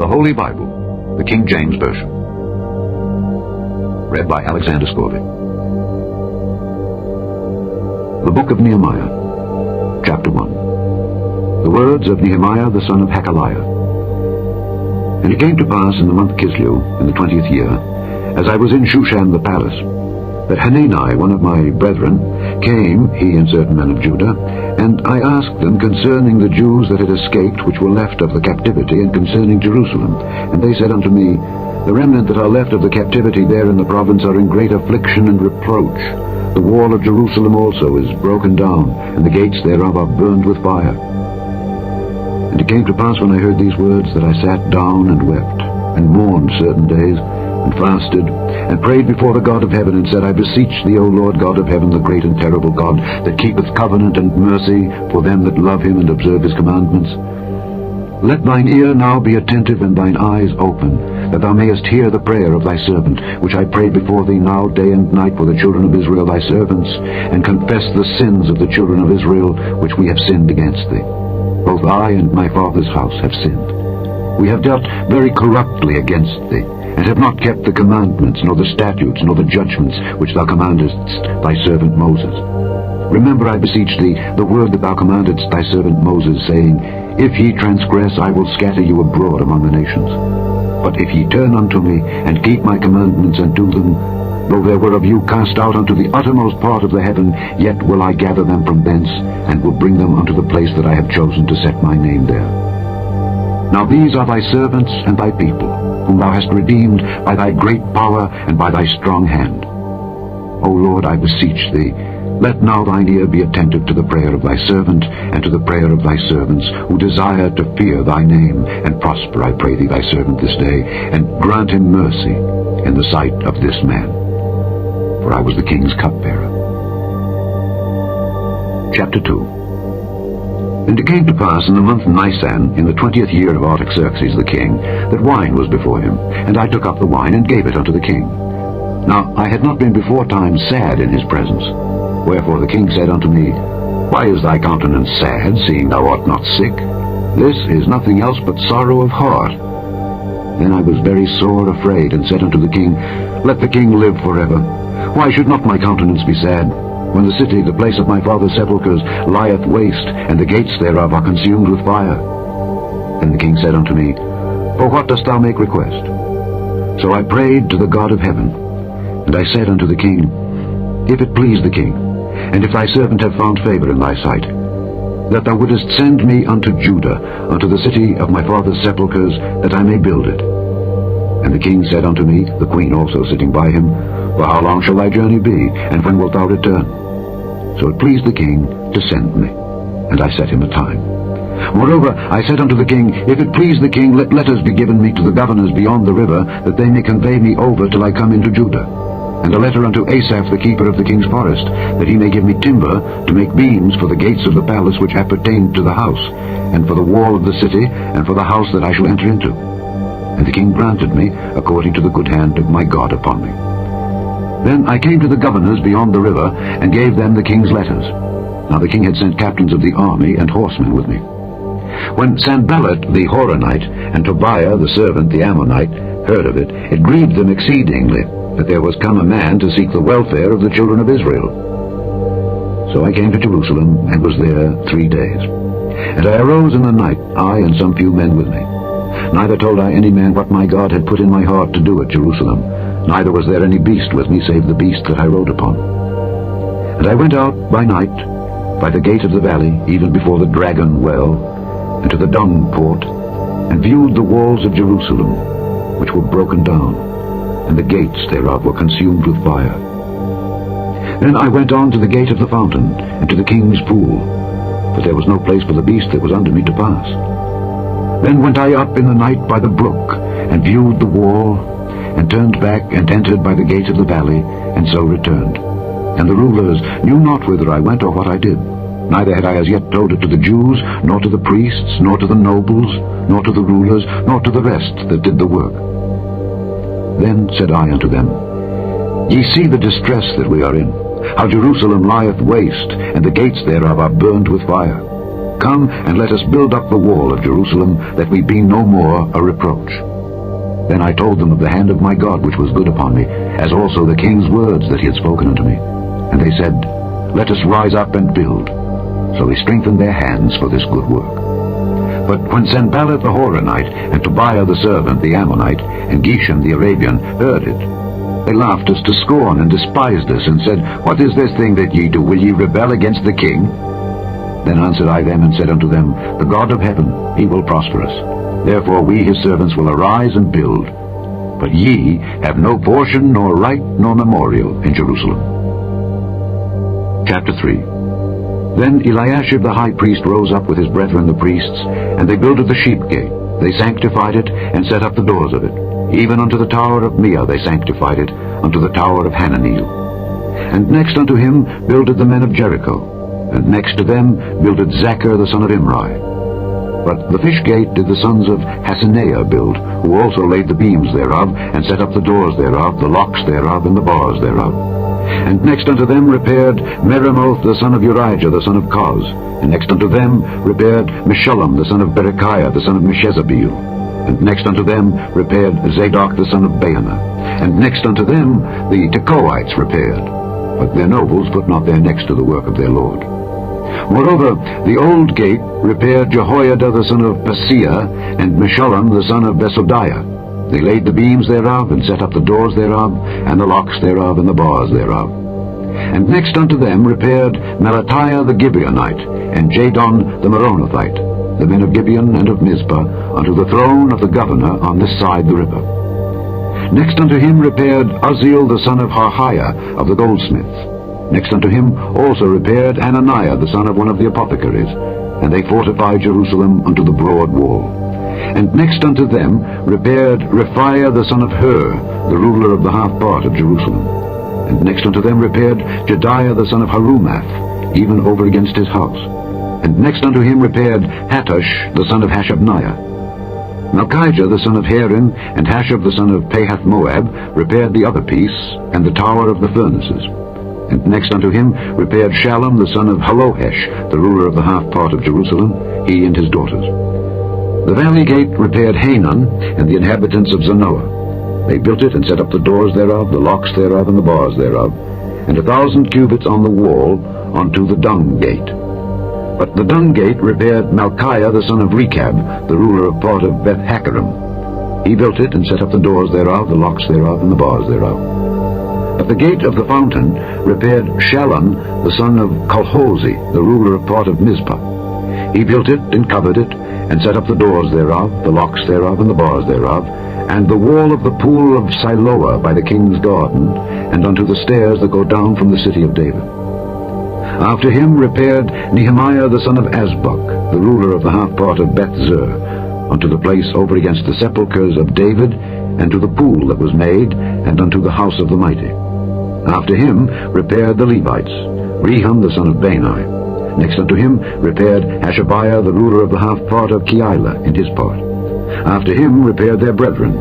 The Holy Bible, the King James Version. Read by Alexander Scorby. The Book of Nehemiah, Chapter 1. The words of Nehemiah the son of Hakaliah. And it came to pass in the month Kislew, in the 20th year, as I was in Shushan the palace, that Hanani, one of my brethren, came, he and certain men of Judah, and I asked them concerning the Jews that had escaped, which were left of the captivity, and concerning Jerusalem. And they said unto me, The remnant that are left of the captivity there in the province are in great affliction and reproach. The wall of Jerusalem also is broken down, and the gates thereof are burned with fire. And it came to pass when I heard these words that I sat down and wept, and mourned certain days, and fasted, and prayed before the God of heaven, and said, I beseech thee, O Lord God of heaven, the great and terrible God, that keepeth covenant and mercy for them that love him and observe his commandments. Let thine ear now be attentive and thine eyes open, that thou mayest hear the prayer of thy servant, which I pray before thee now day and night for the children of Israel thy servants, and confess the sins of the children of Israel which we have sinned against thee. Both I and my father's house have sinned. We have dealt very corruptly against thee, and have not kept the commandments, nor the statutes, nor the judgments which thou commandest thy servant Moses. Remember, I beseech thee, the word that thou commandedst thy servant Moses, saying, If ye transgress, I will scatter you abroad among the nations. But if ye turn unto me, and keep my commandments, and do them, though there were of you cast out unto the uttermost part of the heaven, yet will I gather them from thence, and will bring them unto the place that I have chosen to set my name there. Now these are thy servants and thy people, whom thou hast redeemed by thy great power and by thy strong hand. O Lord, I beseech thee, let now thine ear be attentive to the prayer of thy servant, and to the prayer of thy servants, who desire to fear thy name, and prosper, I pray thee, thy servant this day, and grant him mercy in the sight of this man. For I was the king's cupbearer. Chapter 2. And it came to pass in the month Nisan, in the 20th year of Artaxerxes the king, that wine was before him. And I took up the wine, and gave it unto the king. Now I had not been before time sad in his presence. Wherefore the king said unto me, Why is thy countenance sad, seeing thou art not sick? This is nothing else but sorrow of heart. Then I was very sore afraid, and said unto the king, Let the king live forever. Why should not my countenance be sad, when the city, the place of my father's sepulchres, lieth waste, and the gates thereof are consumed with fire? Then the king said unto me, For what dost thou make request? So I prayed to the God of heaven, and I said unto the king, If it please the king, and if thy servant have found favor in thy sight, that thou wouldest send me unto Judah, unto the city of my father's sepulchres, that I may build it. And the king said unto me, the queen also sitting by him, For how long shall thy journey be, and when wilt thou return? So it pleased the king to send me, and I set him a time. Moreover, I said unto the king, If it please the king, let letters be given me to the governors beyond the river, that they may convey me over till I come into Judah. And a letter unto Asaph the keeper of the king's forest, that he may give me timber to make beams for the gates of the palace which appertained to the house, and for the wall of the city, and for the house that I shall enter into. And the king granted me, according to the good hand of my God upon me. Then I came to the governors beyond the river, and gave them the king's letters. Now the king had sent captains of the army and horsemen with me. When Sanballat the Horonite, and Tobiah the servant the Ammonite, heard of it, it grieved them exceedingly, that there was come a man to seek the welfare of the children of Israel. So I came to Jerusalem, and was there 3 days. And I arose in the night, I and some few men with me. Neither told I any man what my God had put in my heart to do at Jerusalem, neither was there any beast with me, save the beast that I rode upon. And I went out by night, by the gate of the valley, even before the dragon well, and to the dung port, and viewed the walls of Jerusalem, which were broken down, and the gates thereof were consumed with fire. Then I went on to the gate of the fountain, and to the king's pool, for there was no place for the beast that was under me to pass. Then went I up in the night by the brook, and viewed the wall, and turned back, and entered by the gate of the valley, and so returned. And the rulers knew not whither I went or what I did. Neither had I as yet told it to the Jews, nor to the priests, nor to the nobles, nor to the rulers, nor to the rest that did the work. Then said I unto them, Ye see the distress that we are in, how Jerusalem lieth waste, and the gates thereof are burned with fire. Come and let us build up the wall of Jerusalem, that we be no more a reproach. Then I told them of the hand of my God which was good upon me, as also the king's words that he had spoken unto me. And they said, Let us rise up and build. So they strengthened their hands for this good work. But when Sanballat the Horonite, and Tobiah the servant, the Ammonite, and Geshem the Arabian, heard it, they laughed us to scorn, and despised us, and said, What is this thing that ye do? Will ye rebel against the king? Then answered I them, and said unto them, The God of heaven, he will prosper us. Therefore we his servants will arise and build. But ye have no portion, nor right, nor memorial in Jerusalem. Chapter 3. Then Eliashib the high priest rose up with his brethren the priests, and they builded the sheep gate. They sanctified it, and set up the doors of it. Even unto the tower of Meah they sanctified it, unto the tower of Hananeel. And next unto him builded the men of Jericho, and next to them builded Zachar the son of Imri. But the fish gate did the sons of Hasenaah build, who also laid the beams thereof, and set up the doors thereof, the locks thereof, and the bars thereof. And next unto them repaired Meremoth the son of Urijah the son of Koz. And next unto them repaired Meshullam the son of Berechiah the son of Meshezabeel. And next unto them repaired Zadok the son of Baana. And next unto them the Tekoites repaired. But their nobles put not their necks to the work of their lord. Moreover, the old gate repaired Jehoiada the son of Paseah, and Meshullam the son of Besodiah. They laid the beams thereof, and set up the doors thereof, and the locks thereof, and the bars thereof. And next unto them repaired Melatiah the Gibeonite, and Jadon the Meronothite, the men of Gibeon and of Mizpah, unto the throne of the governor on this side the river. Next unto him repaired Uzziel the son of Harhiah of the goldsmiths. Next unto him also repaired Ananiah the son of one of the apothecaries, and they fortified Jerusalem unto the broad wall. And next unto them repaired Rephaiah the son of Hur, the ruler of the half part of Jerusalem. And next unto them repaired Jediah the son of Harumath, even over against his house. And next unto him repaired Hattush the son of Hashabniah. Malchijah the son of Harim, and Hashab the son of Pahath-Moab, repaired the other piece, and the tower of the furnaces. And next unto him repaired Shallum the son of Halohesh, the ruler of the half part of Jerusalem, he and his daughters. The valley gate repaired Hanan, and the inhabitants of Zanoah. They built it, and set up the doors thereof, the locks thereof, and the bars thereof, and 1,000 cubits on the wall unto the dung gate. But the dung gate repaired Malchiah the son of Rechab, the ruler of part of Beth-Hakerem. He built it, and set up the doors thereof, the locks thereof, and the bars thereof. At the gate of the fountain repaired Shallum the son of Colhozi, the ruler of part of Mizpah. He built it, and covered it, and set up the doors thereof, the locks thereof, and the bars thereof, and the wall of the pool of Siloah by the king's garden, and unto the stairs that go down from the city of David. After him repaired Nehemiah the son of Azbuk, the ruler of the half part of Beth-zur, unto the place over against the sepulchres of David, and to the pool that was made, and unto the house of the mighty. After him repaired the Levites, Rehum the son of Bani. Next unto him repaired Hashabiah the ruler of the half part of Keilah in his part. After him repaired their brethren,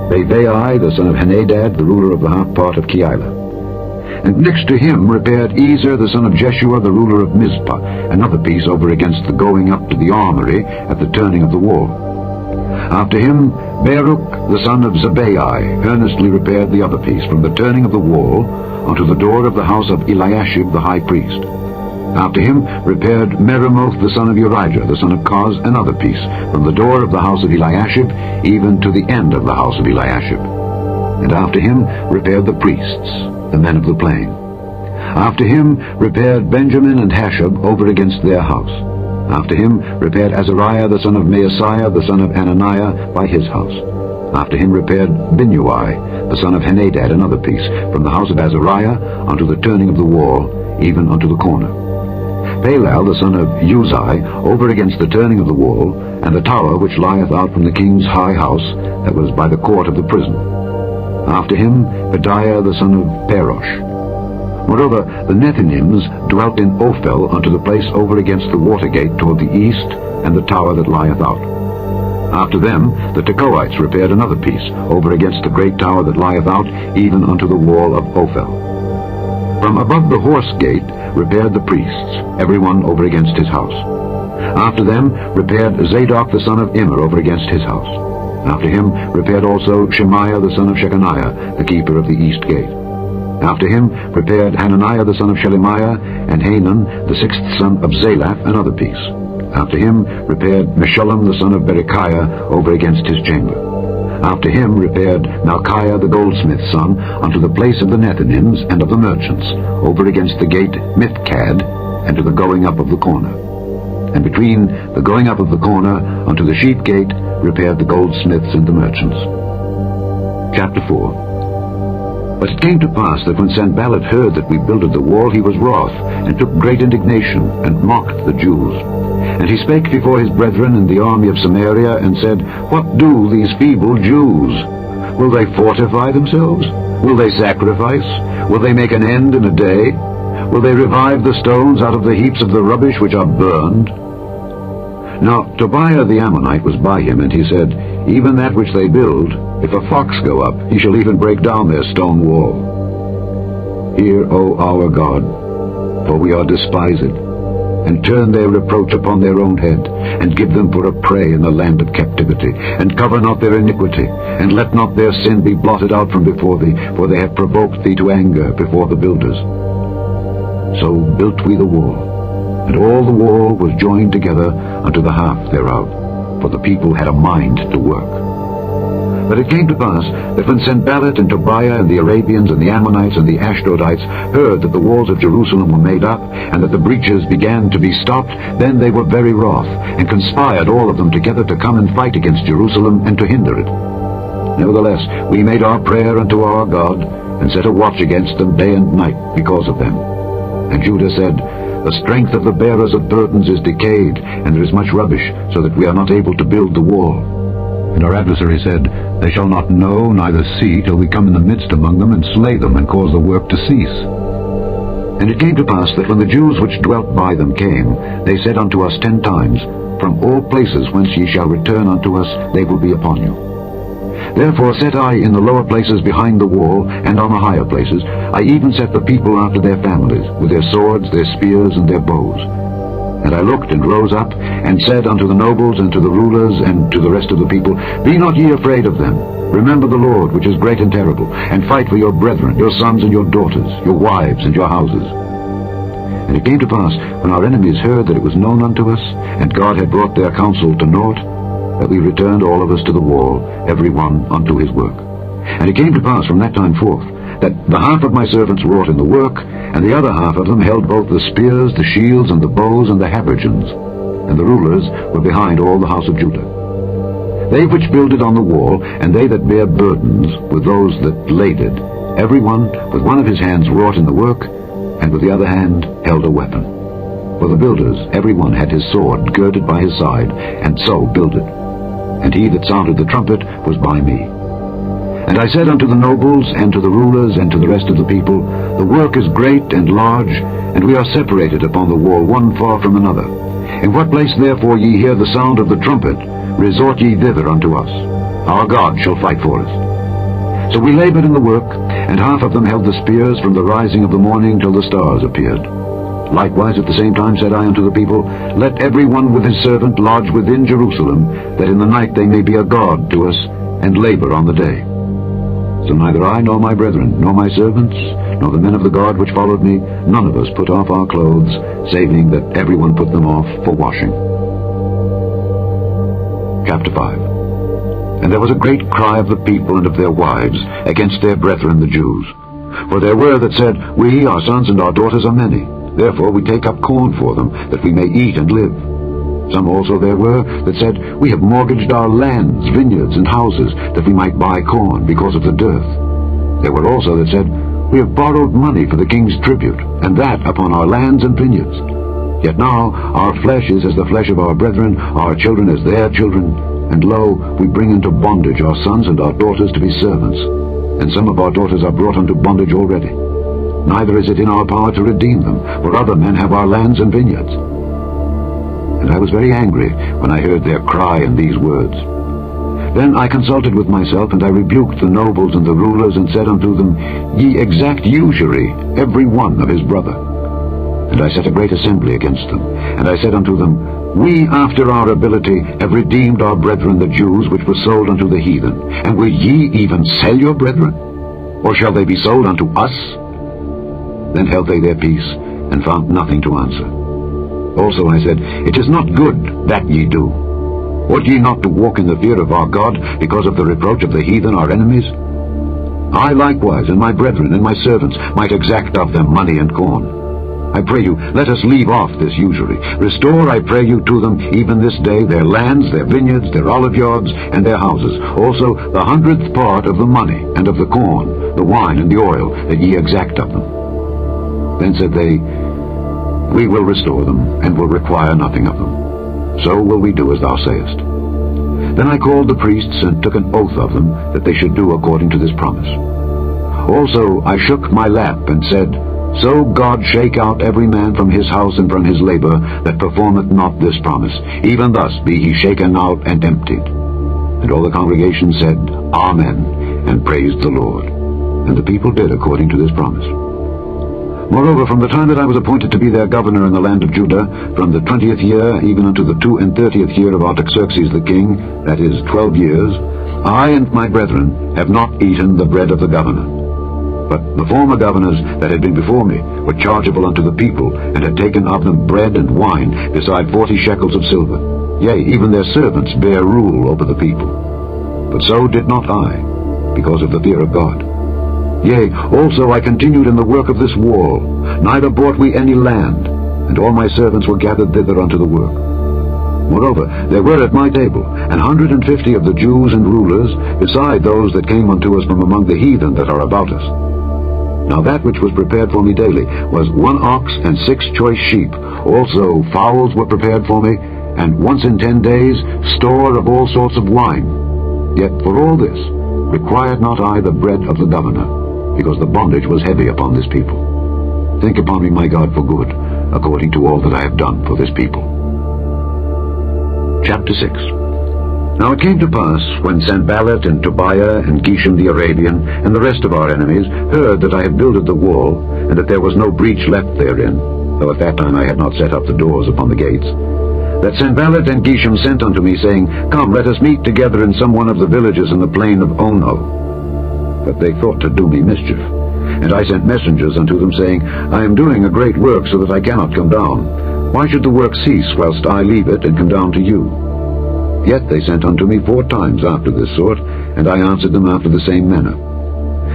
Bavai the son of Henadad the ruler of the half part of Keilah. And next to him repaired Ezer the son of Jeshua the ruler of Mizpah, another piece over against the going up to the armory at the turning of the wall. After him Baruch the son of Zabbai earnestly repaired the other piece from the turning of the wall unto the door of the house of Eliashib the high priest. After him repaired Meremoth the son of Urijah the son of Koz another piece, from the door of the house of Eliashib even to the end of the house of Eliashib. And after him repaired the priests, the men of the plain. After him repaired Benjamin and Hashab over against their house. After him repaired Azariah the son of Maaseiah the son of Ananiah by his house. After him repaired Binnui the son of Henadad another piece, from the house of Azariah unto the turning of the wall, even unto the corner. Palal the son of Uzai over against the turning of the wall, and the tower which lieth out from the king's high house, that was by the court of the prison. After him Pedaiah the son of Parosh. Moreover, the Nethinims dwelt in Ophel unto the place over against the water gate toward the east, and the tower that lieth out. After them the Tekoites repaired another piece over against the great tower that lieth out, even unto the wall of Ophel. From above the horse gate repaired the priests, every one over against his house. After them repaired Zadok the son of Immer over against his house. After him repaired also Shemaiah the son of Shechaniah, the keeper of the east gate. After him repaired Hananiah the son of Shelemiah, and Hanan the sixth son of Zalaph another piece. After him repaired Meshullam the son of Berechiah over against his chamber. After him repaired Malchiah the goldsmith's son unto the place of the Nethinims and of the merchants, over against the gate Mithkad, and to the going up of the corner. And between the going up of the corner unto the sheep gate repaired the goldsmiths and the merchants. Chapter 4. But it came to pass that when Sanballat heard that we builded the wall, he was wroth, and took great indignation, and mocked the Jews. And he spake before his brethren in the army of Samaria, and said, What do these feeble Jews? Will they fortify themselves? Will they sacrifice? Will they make an end in a day? Will they revive the stones out of the heaps of the rubbish which are burned? Now Tobiah the Ammonite was by him, and he said, Even that which they build, if a fox go up, he shall even break down their stone wall. Hear, O our God, for we are despised, and turn their reproach upon their own head, and give them for a prey in the land of captivity, and cover not their iniquity, and let not their sin be blotted out from before thee, for they have provoked thee to anger before the builders. So built we the wall, and all the wall was joined together unto the half thereof, for the people had a mind to work. But it came to pass that when Sanballat and Tobiah and the Arabians and the Ammonites and the Ashdodites heard that the walls of Jerusalem were made up, and that the breaches began to be stopped, then they were very wroth, and conspired all of them together to come and fight against Jerusalem and to hinder it. Nevertheless, we made our prayer unto our God, and set a watch against them day and night because of them. And Judah said, The strength of the bearers of burdens is decayed, and there is much rubbish, so that we are not able to build the wall. And our adversary said, They shall not know, neither see, till we come in the midst among them, and slay them, and cause the work to cease. And it came to pass that when the Jews which dwelt by them came, they said unto us 10 times, From all places whence ye shall return unto us, they will be upon you. Therefore set I in the lower places behind the wall, and on the higher places, I even set the people after their families, with their swords, their spears, and their bows. And I looked and rose up, and said unto the nobles, and to the rulers, and to the rest of the people, Be not ye afraid of them. Remember the Lord, which is great and terrible, and fight for your brethren, your sons and your daughters, your wives and your houses. And it came to pass, when our enemies heard that it was known unto us, and God had brought their counsel to naught, that we returned all of us to the wall, every one unto his work. And it came to pass from that time forth, that the half of my servants wrought in the work, and the other half of them held both the spears, the shields, and the bows, and the habergeons. And the rulers were behind all the house of Judah. They which builded on the wall, and they that bare burdens, with those that laded, every one with one of his hands wrought in the work, and with the other hand held a weapon. For the builders, every one had his sword girded by his side, and so builded. And he that sounded the trumpet was by me. And I said unto the nobles, and to the rulers, and to the rest of the people, The work is great and large, and we are separated upon the wall one far from another. In what place therefore ye hear the sound of the trumpet, resort ye thither unto us. Our God shall fight for us. So we labored in the work, and half of them held the spears from the rising of the morning till the stars appeared. Likewise at the same time said I unto the people, Let every one with his servant lodge within Jerusalem, that in the night they may be a guard to us, and labor on the day. So neither I nor my brethren, nor my servants, nor the men of the guard which followed me, none of us put off our clothes, saving that every one put them off for washing. Chapter 5. And there was a great cry of the people and of their wives against their brethren the Jews. For there were that said, We, our sons and our daughters, are many. Therefore we take up corn for them, that we may eat and live. Some also there were that said, We have mortgaged our lands, vineyards, and houses, that we might buy corn, because of the dearth. There were also that said, We have borrowed money for the king's tribute, and that upon our lands and vineyards. Yet now our flesh is as the flesh of our brethren, our children as their children, and lo, we bring into bondage our sons and our daughters to be servants, and some of our daughters are brought unto bondage already. Neither is it in our power to redeem them, for other men have our lands and vineyards. And I was very angry when I heard their cry in these words. Then I consulted with myself, and I rebuked the nobles and the rulers, and said unto them, Ye exact usury, every one of his brother. And I set a great assembly against them. And I said unto them, We, after our ability, have redeemed our brethren the Jews, which were sold unto the heathen. And will ye even sell your brethren? Or shall they be sold unto us? Then held they their peace, and found nothing to answer. Also I said, It is not good that ye do. Ought ye not to walk in the fear of our God, because of the reproach of the heathen our enemies? I likewise, and my brethren and my servants, might exact of them money and corn. I pray you, let us leave off this usury. Restore, I pray you, to them, even this day, their lands, their vineyards, their oliveyards, and their houses, also the 100th part of the money, and of the corn, the wine, and the oil, that ye exact of them. Then said they, We will restore them, and will require nothing of them. So will we do as thou sayest. Then I called the priests, and took an oath of them, that they should do according to this promise. Also I shook my lap, and said, So God shake out every man from his house and from his labor, that performeth not this promise. Even thus be he shaken out and emptied. And all the congregation said, Amen, and praised the Lord. And the people did according to this promise. Moreover, from the time that I was appointed to be their governor in the land of Judah, from the 20th year even unto the 32nd year of Artaxerxes the king, that is 12 years, I and my brethren have not eaten the bread of the governor. But the former governors that had been before me were chargeable unto the people, and had taken of them bread and wine, beside 40 shekels of silver. Yea, even their servants bare rule over the people. But so did not I, because of the fear of God. Yea, also I continued in the work of this wall, neither bought we any land, and all my servants were gathered thither unto the work. Moreover, there were at my table 150 of the Jews and rulers, beside those that came unto us from among the heathen that are about us. Now that which was prepared for me daily was 1 ox and 6 choice sheep. Also fowls were prepared for me, and once in 10 days store of all sorts of wine. Yet for all this required not I the bread of the governor, because the bondage was heavy upon this people. Think upon me, my God, for good, according to all that I have done for this people. Chapter 6. Now it came to pass, when Sanballat and Tobiah and Geshem the Arabian and the rest of our enemies heard that I had builded the wall, and that there was no breach left therein, though at that time I had not set up the doors upon the gates, that Sanballat and Geshem sent unto me, saying, Come, let us meet together in some one of the villages in the plain of Ono. But they thought to do me mischief. And I sent messengers unto them, saying, I am doing a great work, so that I cannot come down. Why should the work cease, whilst I leave it, and come down to you? Yet they sent unto me 4 times after this sort, and I answered them after the same manner.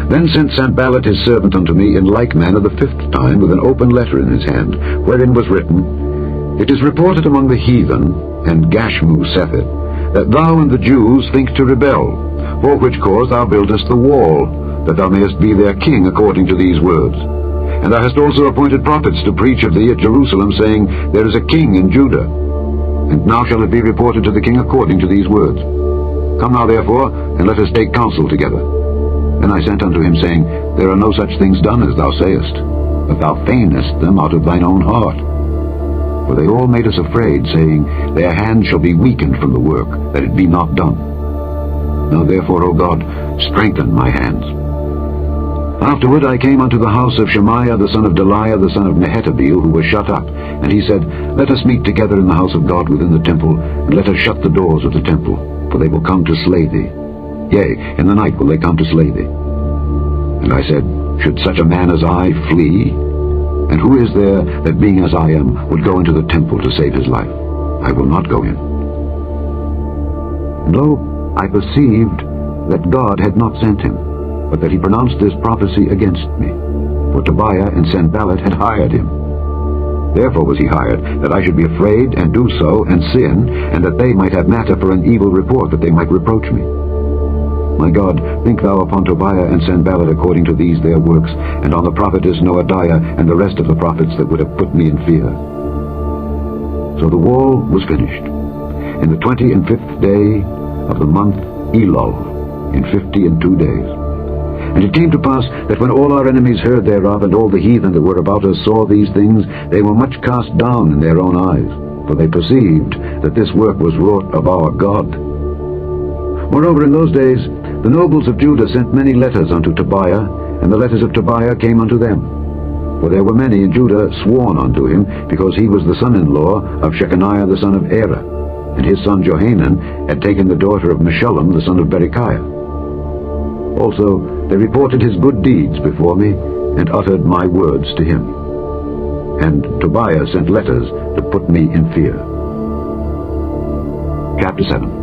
Then sent Sanballat his servant unto me in like manner the 5th time, with an open letter in his hand, wherein was written, It is reported among the heathen, and Gashmu saith it, that thou and the Jews think to rebel, for which cause thou buildest the wall, that thou mayest be their king according to these words. And thou hast also appointed prophets to preach of thee at Jerusalem, saying, There is a king in Judah. And now shall it be reported to the king according to these words. Come now therefore, and let us take counsel together. Then I sent unto him, saying, There are no such things done as thou sayest, but thou feignest them out of thine own heart. For they all made us afraid, saying, Their hand shall be weakened from the work, that it be not done. Now therefore, O God, strengthen my hands. Afterward I came unto the house of Shemaiah the son of Delaiah the son of Mehetabeel, who was shut up. And he said, Let us meet together in the house of God within the temple, and let us shut the doors of the temple, for they will come to slay thee. Yea, in the night will they come to slay thee. And I said, Should such a man as I flee? And who is there that, being as I am, would go into the temple to save his life? I will not go in. And lo, I perceived that God had not sent him, but that he pronounced this prophecy against me. For Tobiah and Sanballat had hired him. Therefore was he hired, that I should be afraid, and do so, and sin, and that they might have matter for an evil report, that they might reproach me. My God, think thou upon Tobiah and Sanballat according to these their works, and on the prophetess Noadiah and the rest of the prophets that would have put me in fear. So the wall was finished, in the 25th day of the month Elul, in 52 days. And it came to pass that when all our enemies heard thereof, and all the heathen that were about us saw these things, they were much cast down in their own eyes, for they perceived that this work was wrought of our God. Moreover, in those days the nobles of Judah sent many letters unto Tobiah, and the letters of Tobiah came unto them. For there were many in Judah sworn unto him, because he was the son-in-law of Shechaniah the son of Era, and his son Johanan had taken the daughter of Meshullam the son of Berechiah. Also they reported his good deeds before me, and uttered my words to him. And Tobiah sent letters to put me in fear. Chapter 7.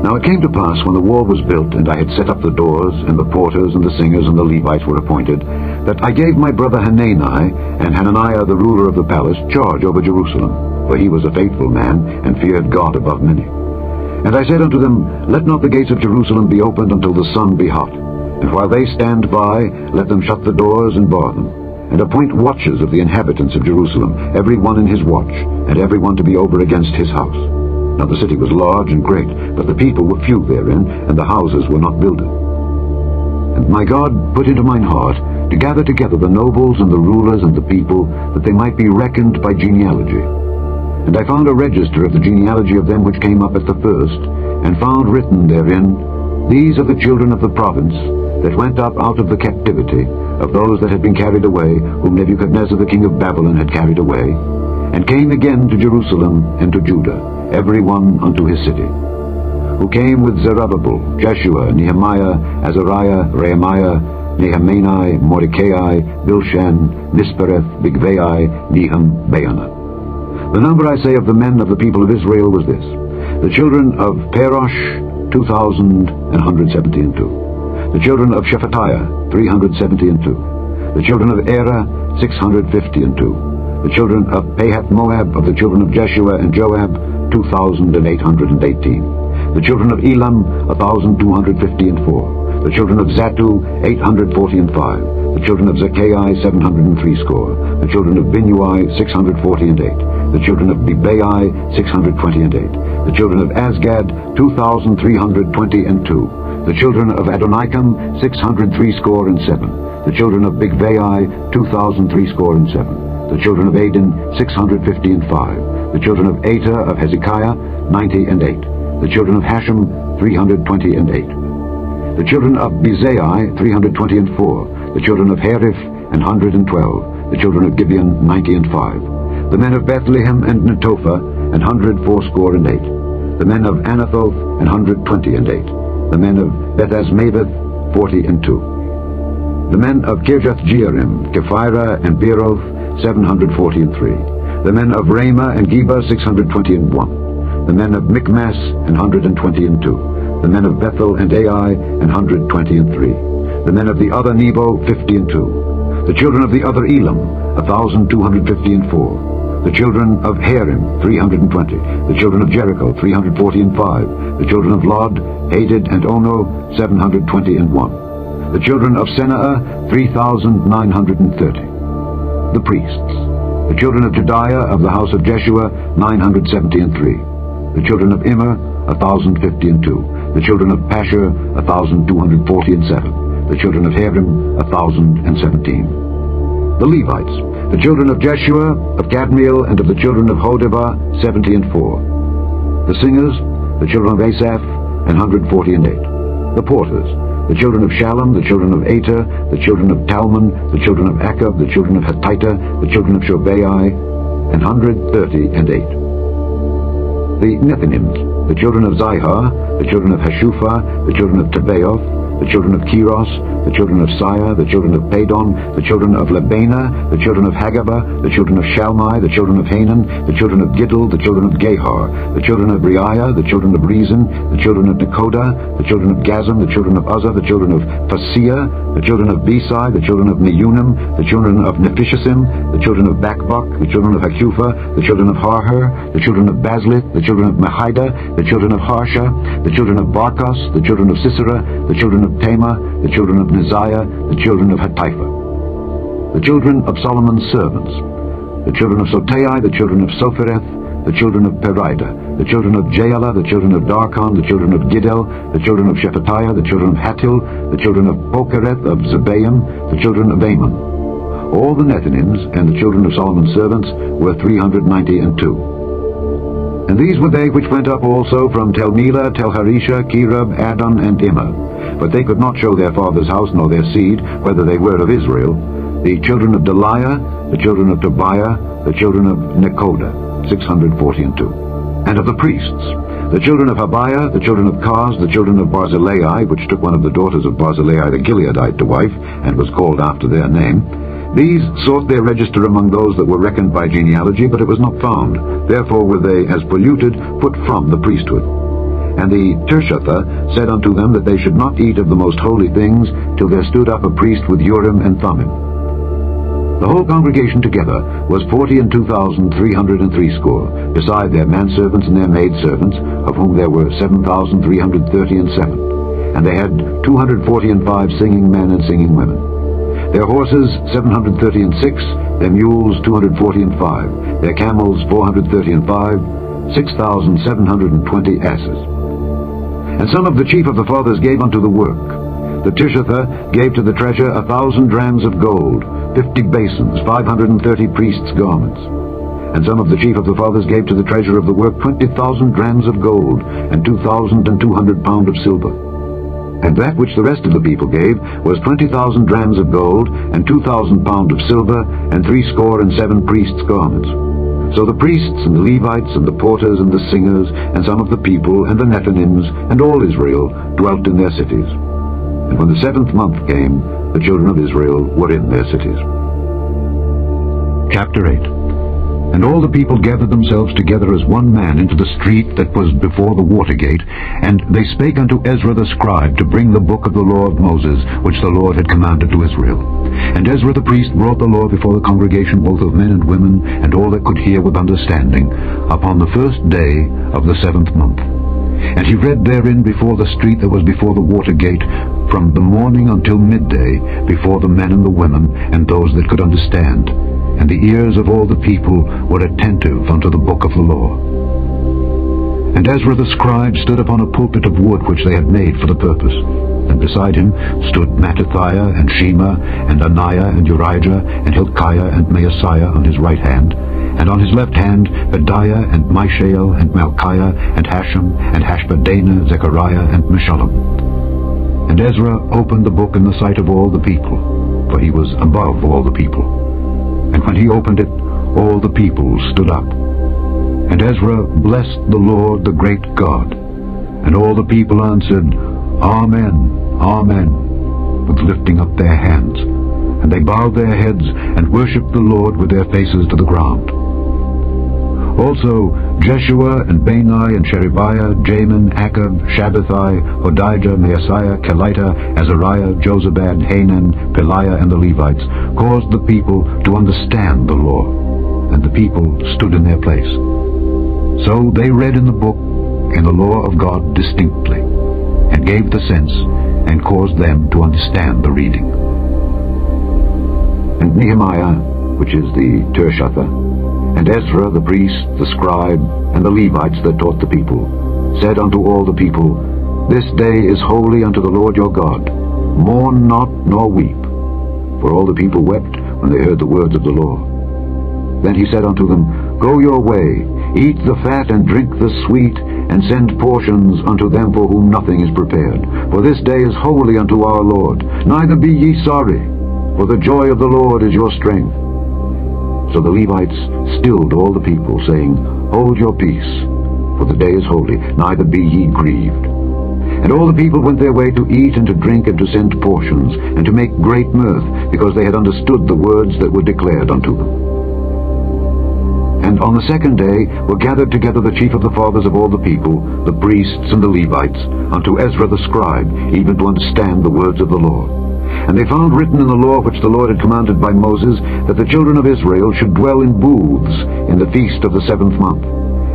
Now it came to pass, when the wall was built, and I had set up the doors, and the porters, and the singers, and the Levites were appointed, that I gave my brother Hanani and Hananiah the ruler of the palace charge over Jerusalem, for he was a faithful man, and feared God above many. And I said unto them, Let not the gates of Jerusalem be opened until the sun be hot, and while they stand by, let them shut the doors and bar them, and appoint watches of the inhabitants of Jerusalem, every one in his watch, and every one to be over against his house. Now the city was large and great, but the people were few therein, and the houses were not builded. And my God put into mine heart to gather together the nobles and the rulers and the people, that they might be reckoned by genealogy. And I found a register of the genealogy of them which came up at the first, and found written therein, These are the children of the province that went up out of the captivity, of those that had been carried away, whom Nebuchadnezzar the king of Babylon had carried away, and came again to Jerusalem and to Judah, every one unto his city, who came with Zerubbabel, Jeshua, Nehemiah, Azariah, Rehemiah, Nehemani, Mordecai, Bilshan, Mispereth, Bigvai, Nehum, Baanah. The number, I say, of the men of the people of Israel was this: the children of Parosh, 2,172. The children of Shephatiah, 372. The children of Era, 652. The children of Pahath Moab, of the children of Jeshua and Joab, 2,818. The children of Elam, 1,254. The children of Zatu, 840 The children of Zaccai, 703 score. The children of Binnui, 640 The children of Bebai, 620 The children of Asgad, 2,320 The children of Adonikam, 603 score and 7. The children of Bigvai, 2,003 score and 7. The children of Adin, 650 The children of Ater of Hezekiah, 90 The children of Hashem, 320 The children of Bezai, 320 The children of Hariph, 112. The children of Gibeon, 90 The men of Bethlehem and Netophah, 104 score and 8. The men of Anathoth, 120 The men of Bethasmaveth, 40 The men of Kirjath-Jearim, Kephirah and Beeroth, 743. The men of Ramah and Geba, 621. The men of Michmas, 122. The men of Bethel and Ai, 123. The men of the other Nebo, 50 The children of the other Elam, 1,254. The children of Harim, 320. The children of Jericho, 340 The children of Lod, Hadid and Ono, 720 The children of Senaa, 3,930. The priests. The children of Jediah of the house of Jeshua, 973. The children of Immer, 1,052. The children of Pashur, 1,247. The children of Harim, 1,017. The Levites. The children of Jeshua, of Kadmiel, and of the children of Hodevah, 70 The singers. The children of Asaph, 148. The porters. The children of Shallum, the children of Ater, the children of Talmon, the children of Akab, the children of Hattita, the children of Shobai, 138. The Nethinims, the children of Zihar, the children of Hashupha, the children of Tebaoth, the children of Keros, the children of Siyah, the children of Padon, the children of Lebana, the children of Hagabah, the children of Shalmai, the children of Hanan, the children of Giddel, the children of Gehar, the children of Reiah, the children of Rezin, the children of Nekoda, the children of Gazam, the children of Uzzah, the children of Phasea, the children of Besai, the children of Meunim, the children of Nephishtim, the children of Bakbuk, the children of Hakupha, the children of Harher, the children of Bazlith, the children of Mahida, the children of Harsha, the children of Barkos, the children of Sisera, the children of Tema, the children of Neziah, the children of Hatipha. The children of Solomon's servants. The children of Sotai, the children of Sophereth, the children of Perida, the children of Jaala, the children of Darkon, the children of Giddel, the children of Shephatiah, the children of Hattil, the children of Pokereth of Zebaim, the children of Ammon. All the Nethinims and the children of Solomon's servants were 392. And these were they which went up also from Tel-Melah, Tel-Harisha, Kerub, Adon, and Immer. But they could not show their father's house nor their seed, whether they were of Israel. the children of Deliah, the children of Tobiah, the children of Nekoda, 642. And of the priests, the children of Habiah, the children of Kaz, the children of Barzillai, which took one of the daughters of Barzillai the Gileadite to wife, and was called after their name. These sought their register among those that were reckoned by genealogy, but it was not found. Therefore were they, as polluted, put from the priesthood. And the Tirshatha said unto them that they should not eat of the most holy things, till there stood up a priest with Urim and Thummim. The whole congregation together was 42,303 score, beside their manservants and their maidservants, of whom there were 7,337. And they had 245 singing men and singing women. Their horses 736, their mules 245, their camels 435, 6,720 asses. And some of the chief of the fathers gave unto the work. The Tirshatha gave to the treasure 1,000 drams of gold, 50 basins, 530 priests' garments. And some of the chief of the fathers gave to the treasure of the work 20,000 drams of gold, and 2,200 pound of silver. And that which the rest of the people gave was 20,000 drams of gold, and 2,000 pound of silver, and 67 priests' garments. So the priests and the Levites and the porters and the singers and some of the people and the Nethinims and all Israel dwelt in their cities. And when the 7th month came, the children of Israel were in their cities. Chapter 8. And all the people gathered themselves together as one man into the street that was before the water gate, and they spake unto Ezra the scribe to bring the book of the law of Moses, which the Lord had commanded to Israel. And Ezra the priest brought the law before the congregation, both of men and women, and all that could hear with understanding, upon the 1st day of the 7th month. And he read therein before the street that was before the water gate, from the morning until midday, before the men and the women, and those that could understand. And the ears of all the people were attentive unto the book of the law. And Ezra the scribe stood upon a pulpit of wood which they had made for the purpose. And beside him stood Mattithiah and Shema and Ananiah and Urijah and Hilkiah and Maaseiah on his right hand, and on his left hand Pedaiah and Mishael and Malchiah and Hashem and Hashbaddanah, Zechariah and Meshullam. And Ezra opened the book in the sight of all the people, for he was above all the people. And when he opened it, all the people stood up. And Ezra blessed the Lord, the great God. And all the people answered, Amen, Amen, with lifting up their hands. And they bowed their heads and worshipped the Lord with their faces to the ground. Also Jeshua and Bani and Sherebiah, Jamin, Akab, Shabbathai, Hodijah, Maaseiah, Kelita, Azariah, Jozabad, Hanan, Peliah, and the Levites caused the people to understand the law, and the people stood in their place. So they read in the book in the law of God distinctly, and gave the sense, and caused them to understand the reading. And Nehemiah, which is the Tirshatha, and Ezra the priest, the scribe, and the Levites that taught the people, said unto all the people, This day is holy unto the Lord your God. Mourn not nor weep. For all the people wept when they heard the words of the law. Then he said unto them, Go your way, eat the fat and drink the sweet, and send portions unto them for whom nothing is prepared. For this day is holy unto our Lord. Neither be ye sorry, for the joy of the Lord is your strength. So the Levites stilled all the people, saying, Hold your peace, for the day is holy, neither be ye grieved. And all the people went their way to eat and to drink and to send portions, and to make great mirth, because they had understood the words that were declared unto them. And on the 2nd day were gathered together the chief of the fathers of all the people, the priests and the Levites, unto Ezra the scribe, even to understand the words of the law. And they found written in the law which the Lord had commanded by Moses, that the children of Israel should dwell in booths in the feast of the 7th month,